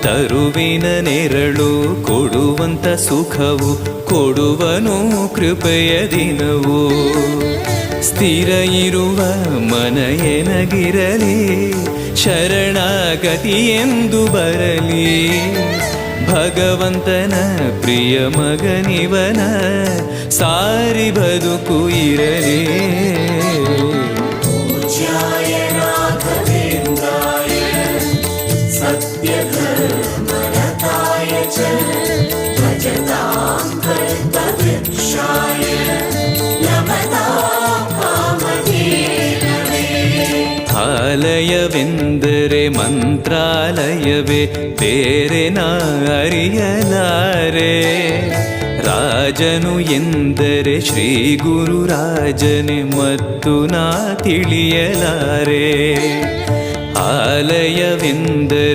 ತರುವಿನ ನೆರಳು ಕೊಡುವಂತ ಸುಖವು ಕೊಡುವನು ಕೃಪೆಯ ದಿನವು. ಸ್ಥಿರ ಇರುವ ಮನ ಎನಗಿರಲಿ ಶರಣಾಗತಿ ಎಂದು ಬರಲಿ. ಭಗವಂತನ ಪ್ರಿಯ ಮಗನಿವನ ಸಾರಿ ಬದುಕು ಇರಲಿ. ಆಲಯವೆಂದರೆ ಮಂತ್ರಾಲಯವೇ ಬೇರೆ ನಾ ಅರಿಯಲಾರೆ. ರಾಜನು ಎಂದರೆ ಶ್ರೀ ಗುರುರಾಜನೇ ಮತ್ತು ನಾ ತಿಳಿಯಲಾರೆ. ಆಲಯವೆಂದರೆ